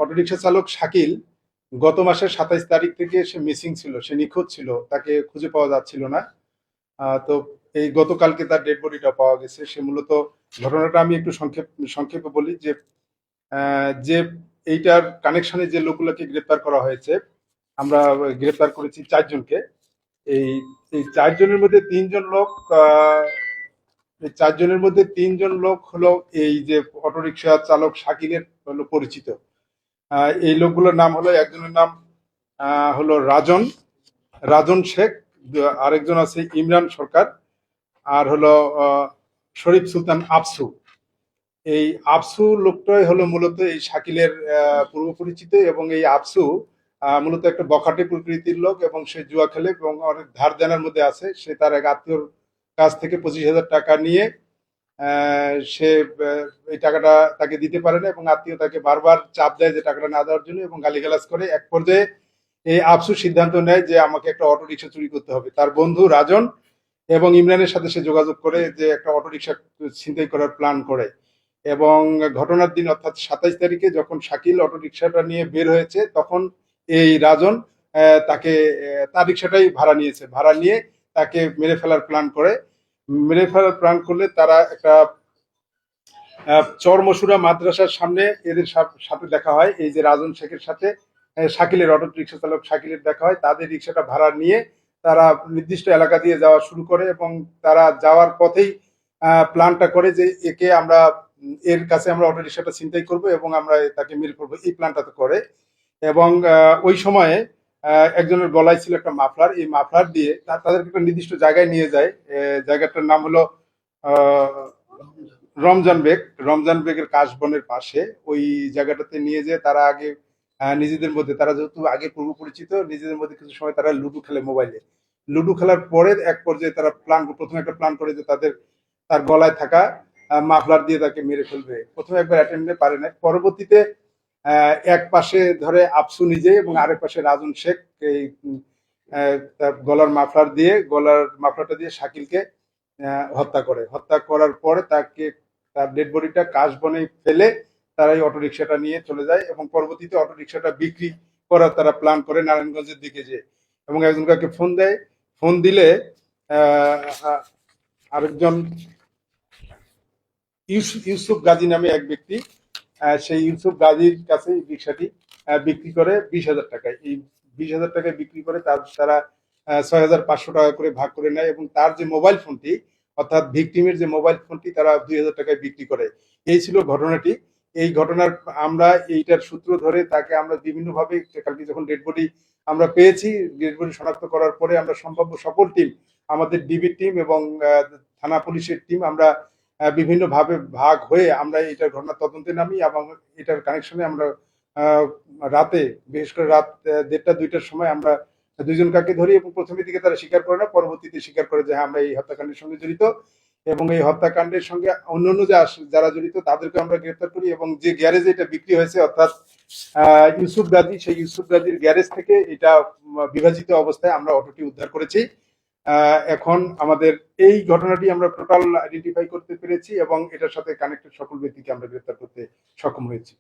Autorickshaw চালক শাকিল গত মাসের 27 তারিখ থেকে সে মিসিং ছিল, সে নিখোঁজ ছিল, তাকে খুঁজে পাওয়া যাচ্ছিল না। তো এই গতকালকে তার ডেড বডিটা পাওয়া গেছে। সে মূলত ঘটনাটা আমি একটু সংক্ষেপে বলি যে এইটার কানেকশনে যে লোকগুলোকে গ্রেপ্তার করা হয়েছে, আমরা গ্রেপ্তার করেছি 4 জনকে। এই এই 4 জনের মধ্যে 3 জন লোক এই 4 জনের মধ্যে 3 জন লোক হলো এই যে অটোরিকশা চালক শাকিলের হলো পরিচিত। এই লোকগুলোর নাম হলো, একজনের নাম হলো রাজন রাজন শেখ, আরেকজন আছে ইমরান সরকার, আর হলো শরীফ সুলতান আফসু। এই আফসু লোকটাই হলো মূলত এই শাকিলের পূর্ব পরিচিত, এবং এই আফসু মূলত একটা বখাটে প্রকৃতির লোক, এবং সে জুয়া খেলে এবং অনেক ধার দেনার মধ্যে আছে। সে তার এক আত্মীয়র কাছ থেকে 25,000 টাকা নিয়ে সে এই টাকাটা তাকে দিতে পারে না, এবং আত্মীয় তাকে বারবার চাপ দেয় যে টাকাটা না দেওয়ার জন্য, এবং গালিগালাজ করে। এক পর্যায়ে এই আফসু সিদ্ধান্ত নেয় যে আমাকে একটা অটো রিক্সা চুরি করতে হবে। তার বন্ধু রাজন এবং ইমরানের সাথে সে যোগাযোগ করে যে একটা অটো রিক্সা ছিনতাই করার প্ল্যান করে। এবং ঘটনার দিন অর্থাৎ 27 তারিখে যখন শাকিল অটো রিক্সাটা নিয়ে বের হয়েছে, তখন এই রাজন তাকে তার রিক্সাটাই ভাড়া নিয়েছে। ভাড়া নিয়ে তাকে মেরে ফেলার প্ল্যান করে। মেরে ফেলার প্ল্যান করলে তারা একটা চরমসুরা মাদ্রাসার সামনে এদের সাথে দেখা হয়, এই যে রাজন শেখের সাথে শাকিলের অটো রিক্সা চালক শাকিলের দেখা হয়। তাদের রিক্সাটা ভাড়া নিয়ে তারা নির্দিষ্ট এলাকা দিয়ে যাওয়া শুরু করে, এবং তারা যাওয়ার পথেই প্ল্যানটা করে যে একে আমরা এর কাছে আমরা অটো রিক্সাটা ছিনতাই করবো এবং আমরা তাকে মেরে ফেলবো, এই প্ল্যানটা তো করে। এবং ওই সময়ে একজনের গলায় ছিল একটা মাফলার। এই মাফলার দিয়ে তাদেরকে একটা নির্দিষ্ট জায়গায় নিয়ে যায়। জায়গাটার নাম হলো রমজান বেগ। রমজান বেগের কাশবনের পাশে ওই জায়গাটাতে নিয়ে যেয়ে তারা আগে নিজেদের মধ্যে, তারা যেহেতু আগে পূর্ব পরিচিত, নিজেদের মধ্যে কিছু সময় তারা লুডো খেলে মোবাইলে। লুডো খেলার পরে এক পর্যায়ে তারা প্রথমে একটা প্ল্যান করে যে তার গলায় থাকা মাফলার দিয়ে তাকে মেরে ফেলবে। প্রথমে একবার অ্যাটেম্পটে পারে না, পরবর্তীতে এক পাশে ধরে আফসু নিজে এবং আরেক পাশে রাজন শেখ এই তার গলার মাফলারটা দিয়ে শাকিলকে হত্যা করে। হত্যা করার পরে তার ডেড বডিটা কাশবনে ফেলে তারা এই অটো রিক্সাটা নিয়ে চলে যায়, এবং পরবর্তীতে অটো রিক্সাটা বিক্রি করার তারা প্ল্যান করে নারায়ণগঞ্জের দিকে যে, এবং একজন কাকে ফোন দেয়। ফোন দিলে আরেকজন ইউসুফ গাজী নামে এক ব্যক্তি, সেই ইউসুফ গাজীর কাছে রিক্সাটি বিক্রি করে 20,000 টাকায়। এই 20,000 টাকায় বিক্রি করে তারা 6,500 টাকা করে ভাগ করে নেয়, এবং তার যে মোবাইল ফোনটি, অর্থাৎ ভিকটিমের যে মোবাইল ফোনটি, তারা 2,000 টাকায় বিক্রি করে। এই ছিল ঘটনাটি। এই ঘটনার আমরা এইটার সূত্র ধরে তাকে আমরা বিভিন্নভাবে, কালকে যখন ডেড বডি আমরা পেয়েছি, ডেড বডি শনাক্ত করার পরে আমরা সম্ভাব্য সকল টিম, আমাদের ডিবি টিম এবং থানা পুলিশের টিম, আমরা বিভিন্নভাবে ভাগ হয়ে আমরা এটার ঘটনা তদন্তে নামি, এবং এটার কানেকশনে আমরা রাতে, বিশেষ করে রাত 1:30-2টার সময় আমরা 2জন কাকে ধরি, এবং প্রথমের দিকে তারা স্বীকার করে না, পরবর্তীতে স্বীকার করে যে হ্যাঁ আমরা এই হত্যাকাণ্ডের সঙ্গে জড়িত। এবং এই হত্যাকাণ্ডের সঙ্গে অন্যান্য যারা জড়িত তাদেরকে আমরা গ্রেফতার করি, এবং যে গ্যারেজে এটা বিক্রি হয়েছে অর্থাৎ ইউসুফ গাজী, সেই ইউসুফ গাজীর গ্যারেজ থেকে এটা বিভাজিত অবস্থায় আমরা অটোটি উদ্ধার করেছি। এখন আমাদের এই ঘটনাটি আমরা টোটাল আইডেন্টিফাই করতে পেরেছি, এবং এটার সাথে কানেক্টেড সকল ব্যক্তিকে আমরা গ্রেফতার করতে সক্ষম হয়েছি।